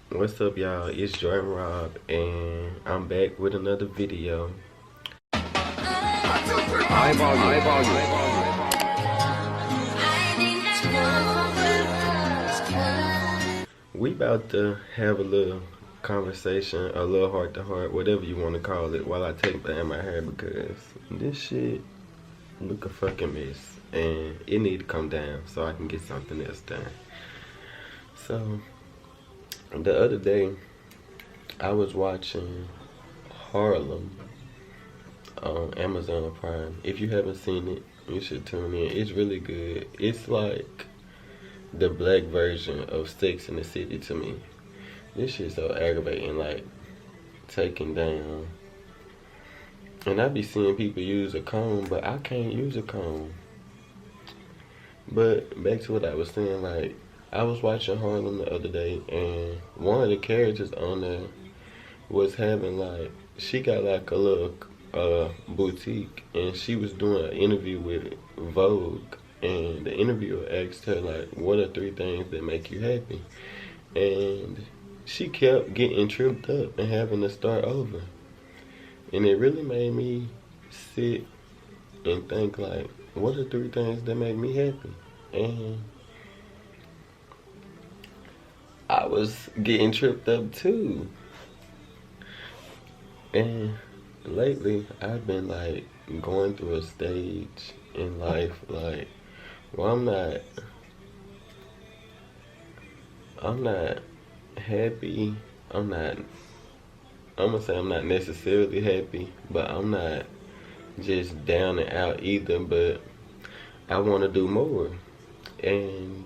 What's up, y'all? It's Jordan Rob, and I'm back with another video. We about to have a little conversation, a little heart to heart, whatever you want to call it, while I take down my hair because this shit look a fucking mess, and it need to come down so I can get something else done. So the other day, I was watching Harlem on Amazon Prime. If you haven't seen it, you should tune in. It's really good. It's like the black version of Sex in the City to me. This shit's so aggravating, like taking down. And I be seeing people use a comb, but I can't use a comb. But back to what I was saying, like I was watching Harlem the other day, and one of the characters on there was having like, she got like a little boutique, and she was doing an interview with Vogue, and the interviewer asked her like, what are 3 things that make you happy? And she kept getting tripped up and having to start over, and it really made me sit and think like, what are 3 things that make me happy? And I was getting tripped up too. And lately, I've been like going through a stage in life, like, well, I'm not happy. I'm gonna say I'm not necessarily happy, but I'm not just down and out either, but I want to do more. And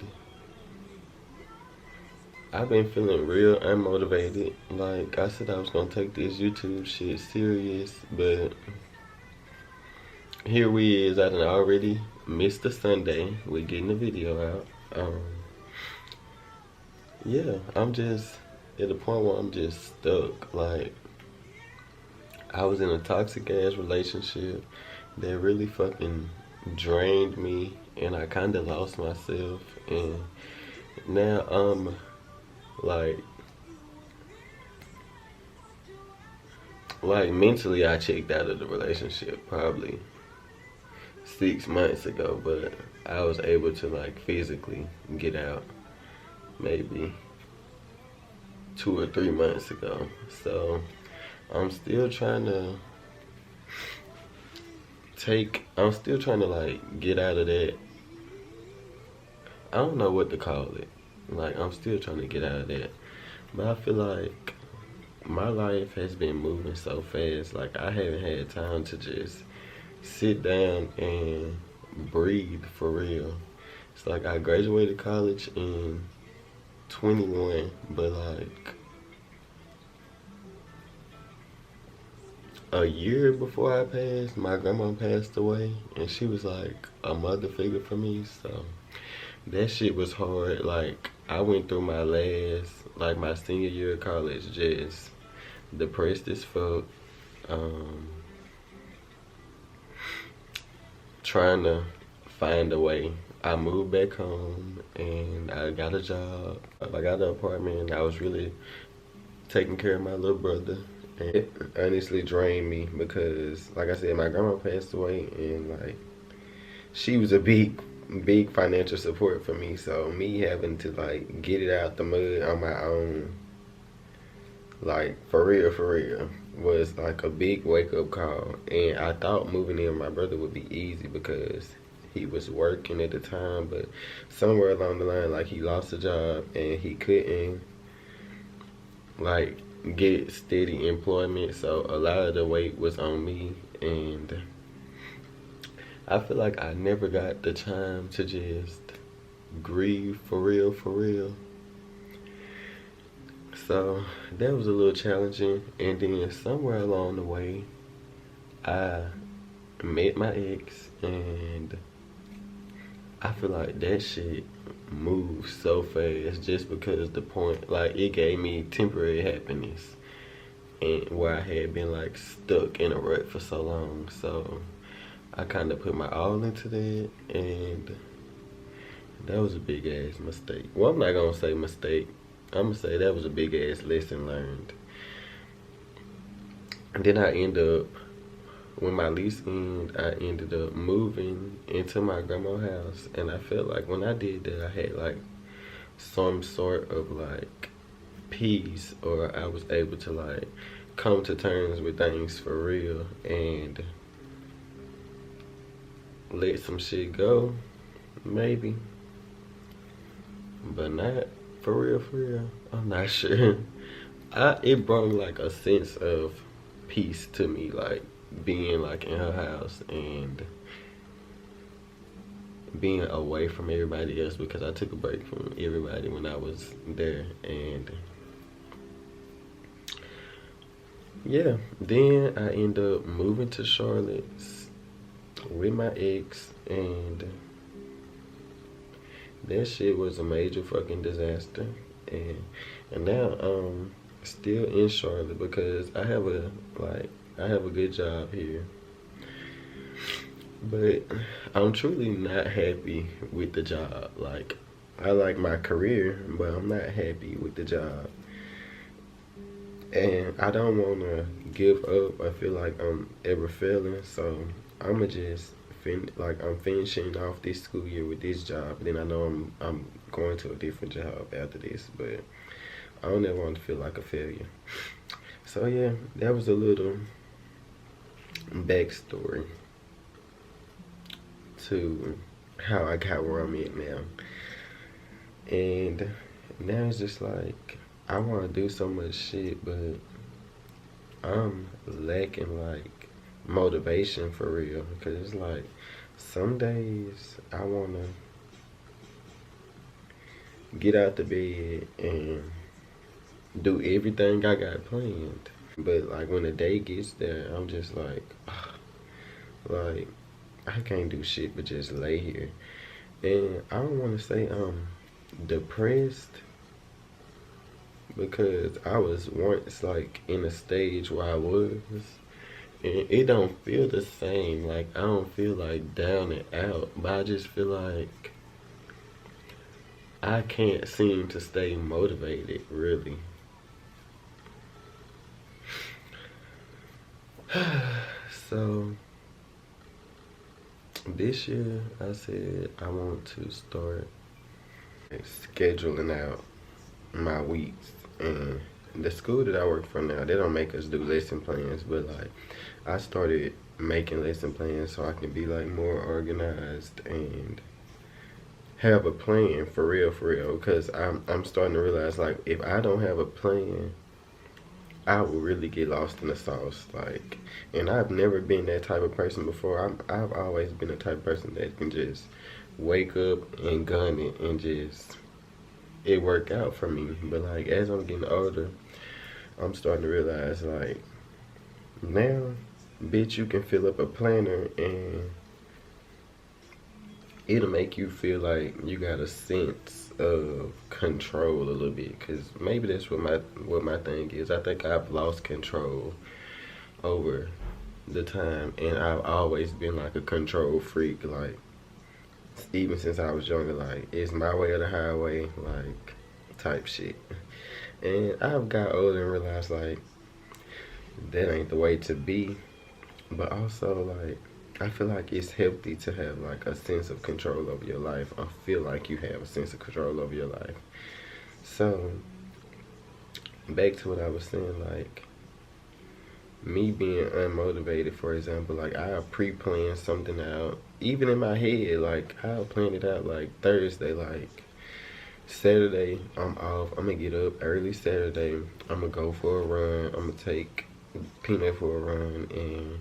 I've been feeling real unmotivated. Like I said, I was gonna take this YouTube shit serious, but here we is. I done already missed the Sunday with getting the video out. Yeah, I'm just at a point where I'm just stuck. Like I was in a toxic ass relationship that really fucking drained me, and I kind of lost myself. And now I'm like mentally, I checked out of the relationship probably 6 months ago, but I was able to like physically get out maybe 2 or 3 months ago. So I'm still trying to like get out of that. I don't know what to call it. Like I'm still trying to get out of that. But I feel like my life has been moving so fast. Like I haven't had time to just sit down and breathe for real. It's like I graduated college in 21, but like a year before I passed, my grandma passed away, and she was like a mother figure for me. So that shit was hard. Like I went through my senior year of college just depressed as fuck, trying to find a way. I moved back home and I got a job. I got an apartment. I was really taking care of my little brother, and it honestly drained me because, like I said, my grandma passed away, and like she was a big financial support for me. So me having to like get it out the mud on my own, like for real, was like a big wake up call. And I thought moving in with my brother would be easy because he was working at the time, but somewhere along the line, like he lost a job and he couldn't like get steady employment. So a lot of the weight was on me, and I feel like I never got the time to just grieve for real. So that was a little challenging. And then somewhere along the way, I met my ex, and I feel like that shit moved so fast just because the point, like it gave me temporary happiness, and where I had been like stuck in a rut for so long. So I kind of put my all into that, and that was a big ass mistake. Well, I'm not gonna say mistake. I'm gonna say that was a big ass lesson learned. And then I end up, when my lease ended, I ended up moving into my grandma's house, and I felt like when I did that, I had like some sort of like peace, or I was able to like come to terms with things for real and let some shit go, maybe, but not for real, for real. I'm not sure. It brought like a sense of peace to me, like being like in her house and being away from everybody else, because I took a break from everybody when I was there. And yeah, then I end up moving to Charlotte with my ex, and that shit was a major fucking disaster. And now still in Charlotte because I have a good job here. But I'm truly not happy with the job. Like, I like my career, but I'm not happy with the job. And I don't want to give up. I feel like I'm ever failing. So I'ma just I'm finishing off this school year with this job. Then I know I'm going to a different job after this. But I don't ever want to feel like a failure. So yeah, that was a little backstory to how I got where I'm at now. And now it's just like, I want to do so much shit, but I'm lacking like motivation for real. Because it's like, some days I want to get out the bed and do everything I got planned. But like when the day gets there, I'm just like, like, I can't do shit but just lay here. And I don't want to say I'm depressed, because I was once like in a stage where I was, and it don't feel the same. Like, I don't feel like down and out, but I just feel like I can't seem to stay motivated, really. So this year I said I want to start scheduling out my weeks. And the school that I work for now, they don't make us do lesson plans, but like, I started making lesson plans so I can be like more organized and have a plan for real, because I'm starting to realize, like, if I don't have a plan, I will really get lost in the sauce. Like, and I've never been that type of person before. I've always been the type of person that can just wake up and gun it and just it work out for me. But like, as I'm getting older, I'm starting to realize, like, now, bitch, you can fill up a planner and it'll make you feel like you got a sense of control a little bit. Cause maybe that's what my thing is. I think I've lost control over the time, and I've always been like a control freak. Like, even since I was younger, like, it's my way or the highway, like, type shit. And I've got older and realized, like, that ain't the way to be. But also, like, I feel like it's healthy to have like a sense of control over your life. I feel like you have a sense of control over your life. So, back to what I was saying, like, me being unmotivated, for example, like, I'll pre-plan something out. Even in my head, like, I'll plan it out, like, Thursday, like, Saturday, I'm off. I'm gonna get up early Saturday. I'm gonna go for a run. I'm gonna take Peanut for a run, and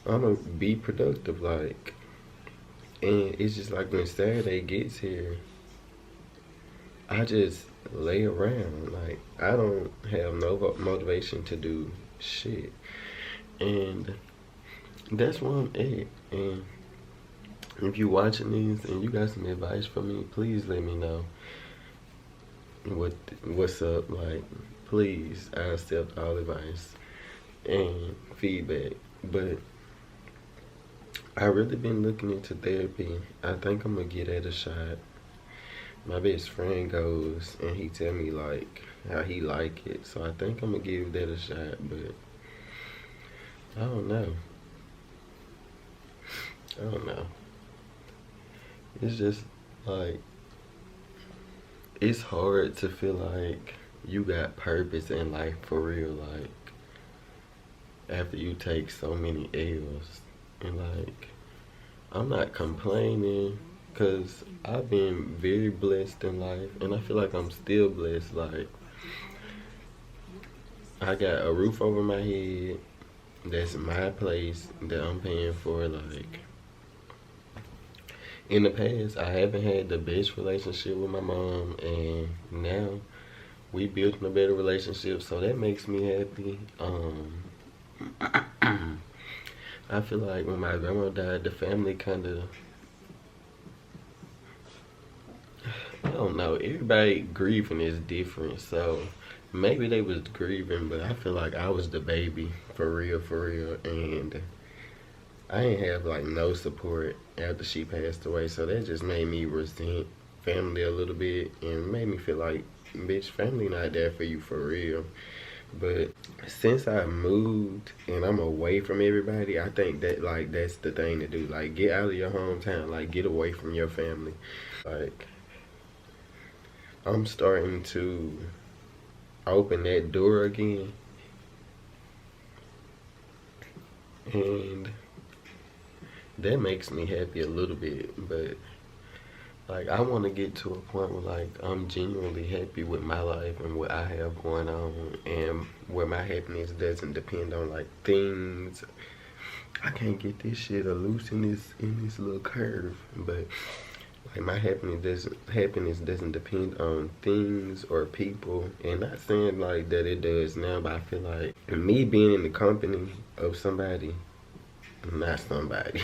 I'm gonna be productive, like. And it's just like, when Saturday gets here, I just lay around. Like, I don't have no motivation to do shit. And that's where I'm at. And if you watching these and you got some advice for me, please let me know what's up. Like, please, I accept all advice and feedback. But I really been looking into therapy. I think I'm gonna get it a shot. my best friend goes and he tell me like how he like it. So I think I'm gonna give that a shot, but I don't know. I don't know. It's just like, it's hard to feel like you got purpose in life for real, like after you take so many L's. And like, I'm not complaining because I've been very blessed in life and I feel like I'm still blessed. Like, I got a roof over my head, that's my place that I'm paying for. Like, in the past, I haven't had the best relationship with my mom, and now we built a better relationship, so that makes me happy. I feel like when my grandma died, the family kind of, I don't know, everybody grieving is different, so maybe they was grieving, but I feel like I was the baby, for real, and I ain't have like no support after she passed away, so that just made me resent family a little bit and made me feel like, bitch, family not there for you for real. But since I moved and I'm away from everybody, I think that like that's the thing to do. Like, get out of your hometown, like get away from your family. Like, I'm starting to open that door again, and that makes me happy a little bit. But like, I want to get to a point where like I'm genuinely happy with my life and what I have going on, and where my happiness doesn't depend on like things. I can't get this shit loose in this little curve, but like my happiness doesn't depend on things or people. And not saying like that it does now, but I feel like me being in the company of somebody, not somebody,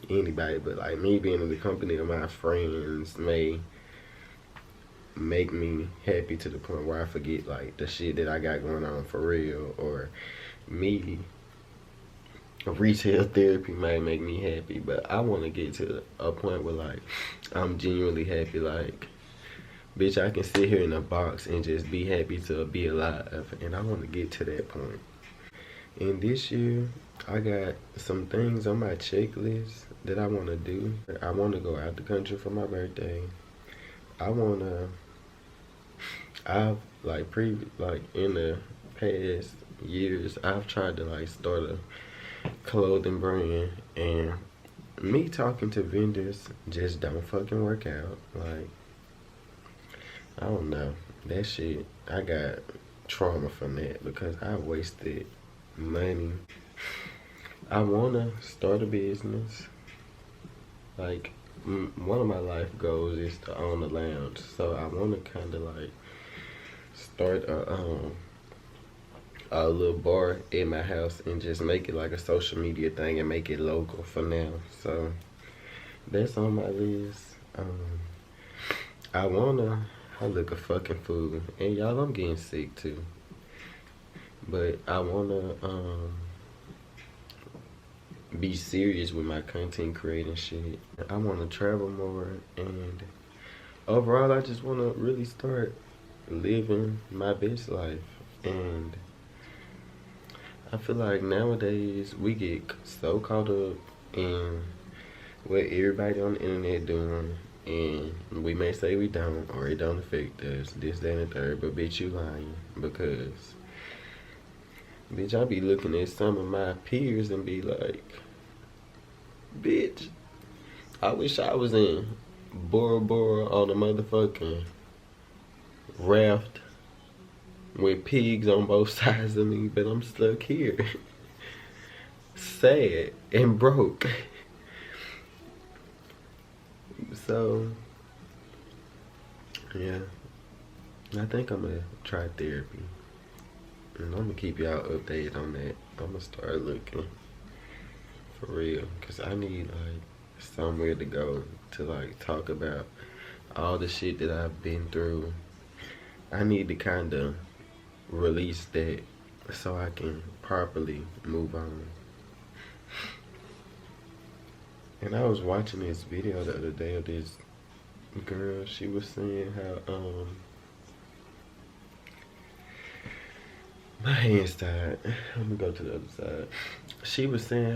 anybody, but like me being in the company of my friends may make me happy to the point where I forget like the shit that I got going on for real. Or me, retail therapy might make me happy, but I want to get to a point where like I'm genuinely happy. Like, bitch, I can sit here in a box and just be happy to be alive, and I want to get to that point. And this year, I got some things on my checklist that I want to do. I want to go out the country for my birthday. I've like in the past years, I've tried to like start a clothing brand, and me talking to vendors just don't fucking work out. Like, I don't know. That shit, I got trauma from that because I wasted money. I wanna start a business. Like, one of my life goals is to own a lounge, so I wanna kind of like start a little bar in my house and just make it like a social media thing and make it local for now. So that's on my list. I look a fucking fool, and y'all, I'm getting sick too. But I wanna be serious with my content creating shit. I wanna travel more, and overall I just wanna really start living my best life. And I feel like nowadays we get so caught up in what everybody on the internet doing, and we may say we don't, or it don't affect us, this, that, and the third, but bitch, you lying. Because bitch, I be looking at some of my peers and be like, bitch, I wish I was in Bora Bora on a motherfucking raft with pigs on both sides of me, but I'm stuck here, sad and broke. So, yeah, I think I'm gonna try therapy, and I'm gonna keep y'all updated on that. I'm gonna start looking for real, cause I need like somewhere to go to like talk about all the shit that I've been through. I need to kind of release that so I can properly move on. And I was watching this video the other day of this girl, she was saying how my hands tied. Let me go to the other side. She was saying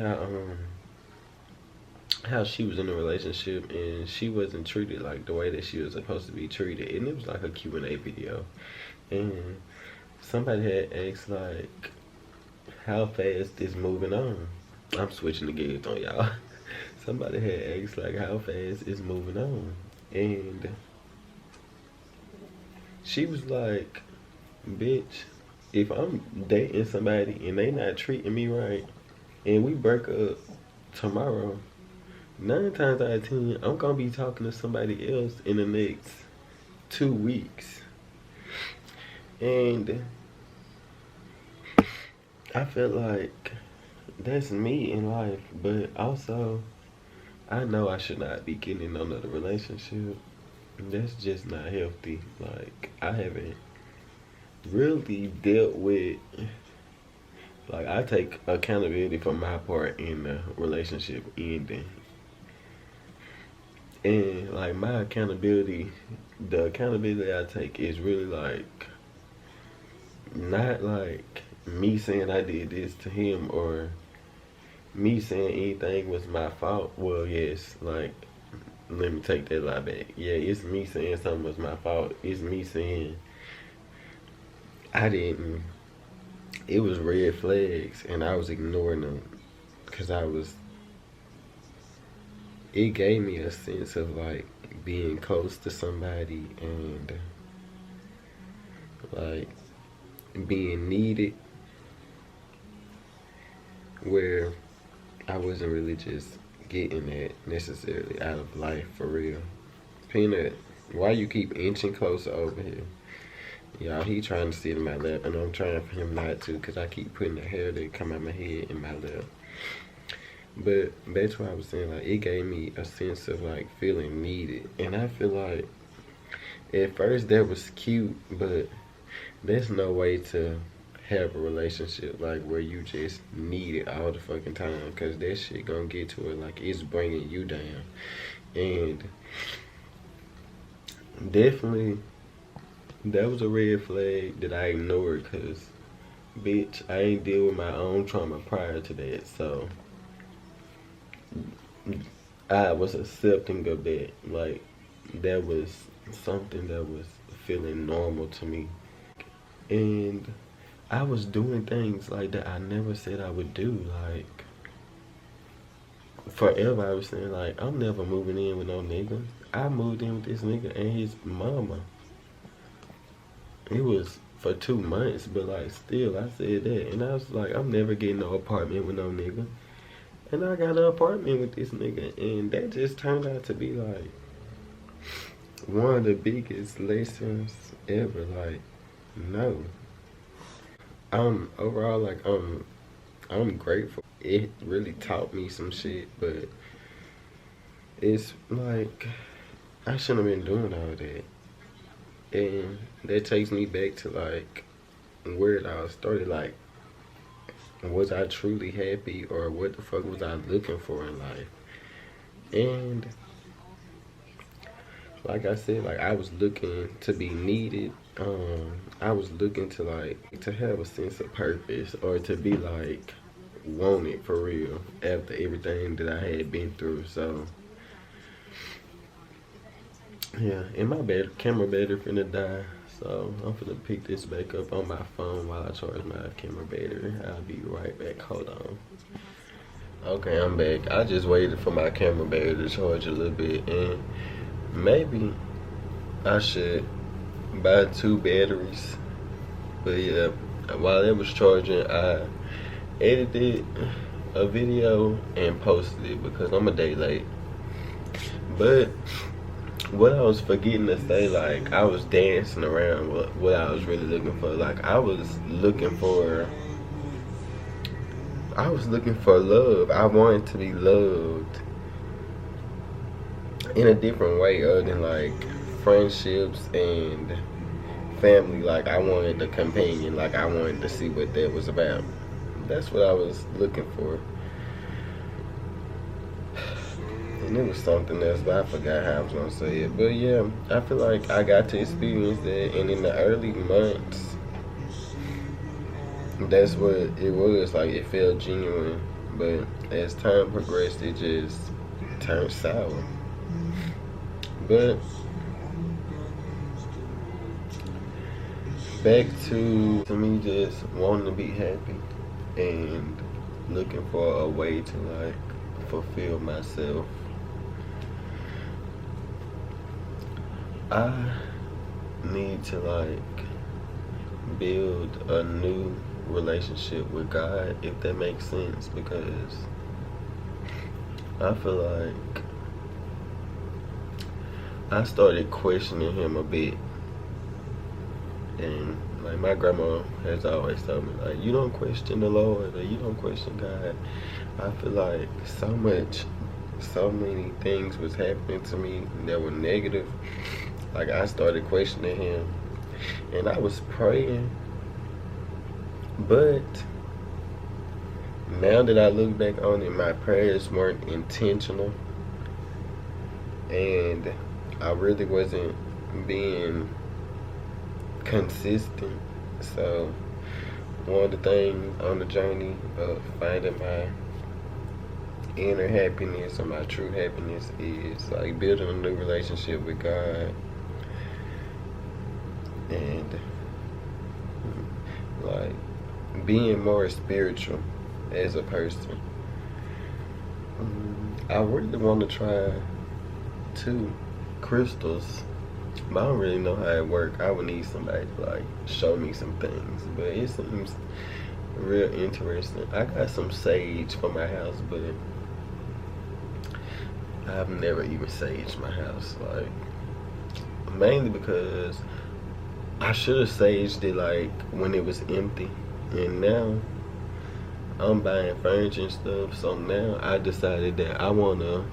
how she was in a relationship and she wasn't treated like the way that she was supposed to be treated, and it was like a Q&A video, and somebody had asked like how fast is moving on. I'm switching the gears on y'all. Somebody had asked like how fast is moving on, and she was like, bitch, if I'm dating somebody and they not treating me right and we break up tomorrow, 9 times out of 10 I'm gonna be talking to somebody else in the next 2 weeks. And I feel like that's me in life, but also I know I should not be getting in another relationship. That's just not healthy. Like, I haven't really dealt with, like, I take accountability for my part in the relationship ending. And like my accountability, the accountability I take is really like not like me saying I did this to him or me saying anything was my fault. Well, yes, like, let me take that lie back. Yeah, it's me saying something was my fault. It's me saying I didn't. It was red flags and I was ignoring them because it gave me a sense of like being close to somebody and like being needed, where I wasn't really just getting that necessarily out of life for real. Peanut, why you keep inching closer over here? Y'all, he trying to sit in my lap and I'm trying for him not to because I keep putting the hair that come out my head in my lap. But that's why I was saying, like, it gave me a sense of like feeling needed. And I feel like at first that was cute, but there's no way to have a relationship like where you just need it all the fucking time, because that shit gonna get to it like it's bringing you down. And definitely that was a red flag that I ignored because bitch, I ain't deal with my own trauma prior to that, so I was accepting of that. Like, that was something that was feeling normal to me. And I was doing things like that I never said I would do. Like, forever I was saying, like, I'm never moving in with no nigga. I moved in with this nigga and his mama. It was for 2 months, but like, still, I said that. And I was like, I'm never getting no apartment with no nigga. And I got an apartment with this nigga, and that just turned out to be like one of the biggest lessons ever. Like, no. Overall, like, I'm grateful. It really taught me some shit, but it's like I shouldn't have been doing all that. And that takes me back to like where it all started. Like, was I truly happy, or what the fuck was I looking for in life? And like I said, like, I was looking to be needed. I was looking to like to have a sense of purpose, or to be like wanted for real after everything that I had been through. So yeah, and my camera battery finna die. So I'm finna pick this back up on my phone while I charge my camera battery. I'll be right back. Hold on. Okay, I'm back. I just waited for my camera battery to charge a little bit, and maybe I should buy 2 batteries. But yeah, while it was charging, I edited a video and posted it because I'm a day late. But what I was forgetting to say, like, I was dancing around what I was really looking for. Like, I was looking for love. I wanted to be loved in a different way other than like friendships and family. Like, I wanted a companion. Like, I wanted to see what that was about. That's what I was looking for. And it was something else, but I forgot how I was gonna say it. But yeah, I feel like I got to experience that, and in the early months, that's what it was. Like, it felt genuine, but as time progressed, it just turned sour. But back to me just wanting to be happy and looking for a way to like fulfill myself. I need to like build a new relationship with God, if that makes sense, because I feel like I started questioning him a bit. And like my grandma has always told me, like, you don't question the Lord, or you don't question God. I feel like so many things was happening to me that were negative. Like, I started questioning him, and I was praying, but now that I look back on it, my prayers weren't intentional, and I really wasn't being consistent. So one of the things on the journey of finding my inner happiness or my true happiness is like building a new relationship with God and like being more spiritual as a person. I really want to try too crystals, but I don't really know how it works. I would need somebody to like show me some things, but it seems real interesting. I got some sage for my house, but I've never even saged my house, like mainly because I should have saged it like when it was empty, and now I'm buying furniture and stuff, so now I decided that I want to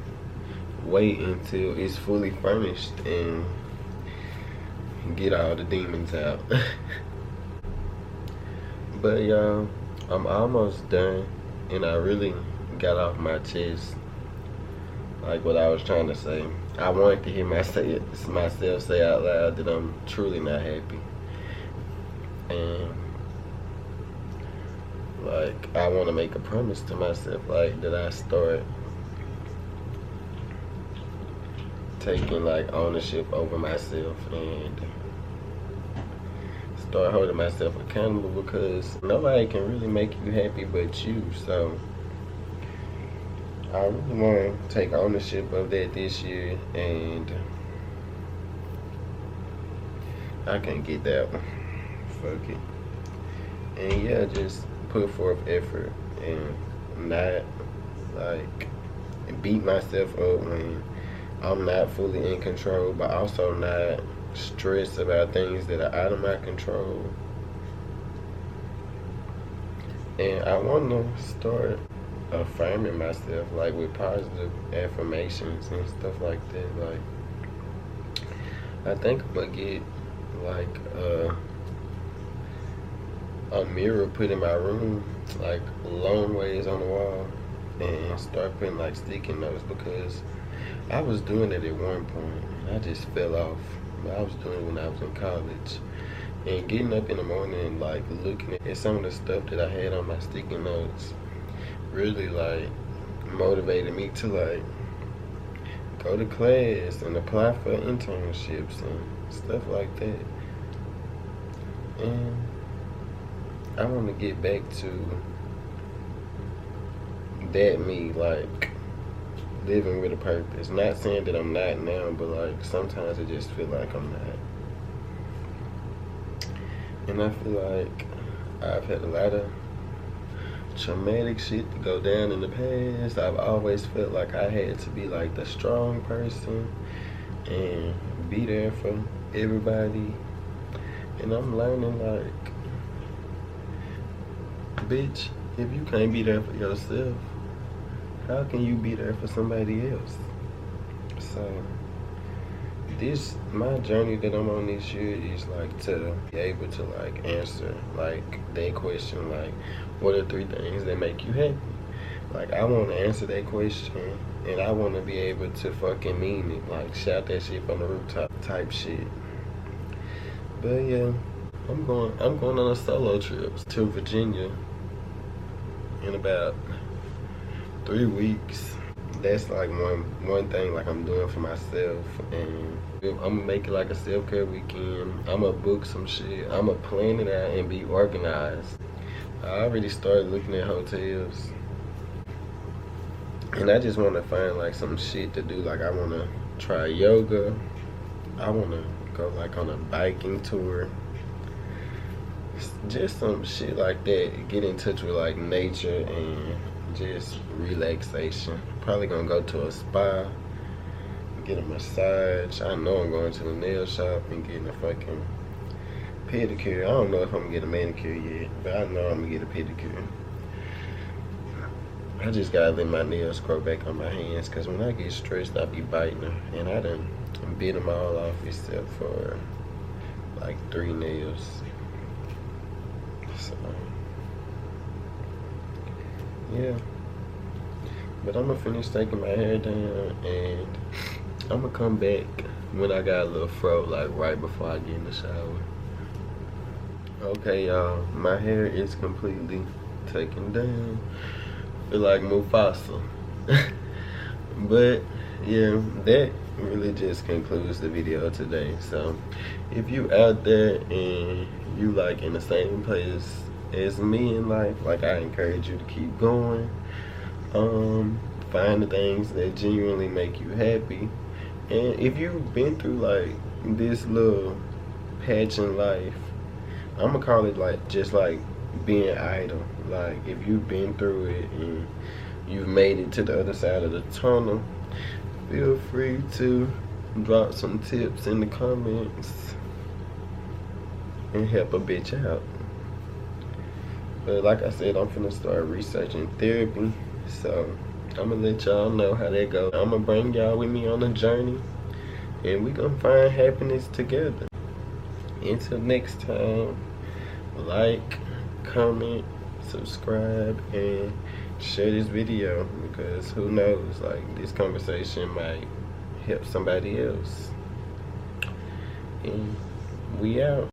wait until it's fully furnished and get all the demons out. But y'all, I'm almost done, and I really got off my chest like what I was trying to say. I wanted to hear myself say out loud that I'm truly not happy, and like I want to make a promise to myself, like that I start taking like ownership over myself and start holding myself accountable, because nobody can really make you happy but you. So I really want to take ownership of that this year, and I can't get that one. Fuck it. And yeah, just put forth effort and not like beat myself up when I'm not fully in control, but also not stress about things that are out of my control. And I want to start affirming myself, like with positive affirmations and stuff like that. Like, I think I'm gonna get like a mirror put in my room, like long ways on the wall, and start putting like sticky notes, because I was doing it at one point and I just fell off. I was doing it when I was in college, and getting up in the morning and like looking at some of the stuff that I had on my sticky notes really like motivated me to like go to class and apply for internships and stuff like that. And I want to get back to that me, like living with a purpose. Not saying that I'm not now, but like sometimes I just feel like I'm not. And I feel like I've had a lot of traumatic shit to go down in the past. I've always felt like I had to be like the strong person and be there for everybody. And I'm learning like, bitch, if you can't be there for yourself, how can you be there for somebody else? So my journey that I'm on this year is like to be able to like answer like that question, like what are 3 things that make you happy? Like, I want to answer that question, and I want to be able to fucking mean it. Like, shout that shit from the rooftop type shit. But yeah, I'm going on a solo trip to Virginia in about 3 weeks. That's like one thing like I'm doing for myself, and I'm gonna make it like a self-care weekend. I'm gonna book some shit. I'm gonna plan it out and be organized. I already started looking at hotels, and I just want to find like some shit to do. Like, I want to try yoga. I want to go like on a biking tour. Just some shit like that. Get in touch with like nature and just relaxation. Probably gonna go to a spa, get a massage. I know I'm going to the nail shop and getting a fucking pedicure. I don't know if I'm gonna get a manicure yet, but I know I'm gonna get a pedicure. I just gotta let my nails grow back on my hands, cause when I get stressed, I be biting them, and I done bit them all off except for like 3 nails. So yeah, but I'm gonna finish taking my hair down, and I'm gonna come back when I got a little fro, like right before I get in the shower. Okay, y'all, my hair is completely taken down. Feel like Mufasa. But yeah, that really just concludes the video today. So if you out there and you like in the same place as me in life, like, I encourage you to keep going. Find the things that genuinely make you happy. And if you've been through like this little patch in life, I'm gonna call it like just like being idle. Like, if you've been through it and you've made it to the other side of the tunnel, feel free to drop some tips in the comments and help a bitch out. But like I said, I'm finna start researching therapy, so I'm gonna let y'all know how that goes. I'm gonna bring y'all with me on a journey, and we gonna find happiness together. Until next time, like, comment, subscribe, and share this video, because who knows, like, this conversation might help somebody else. And we out.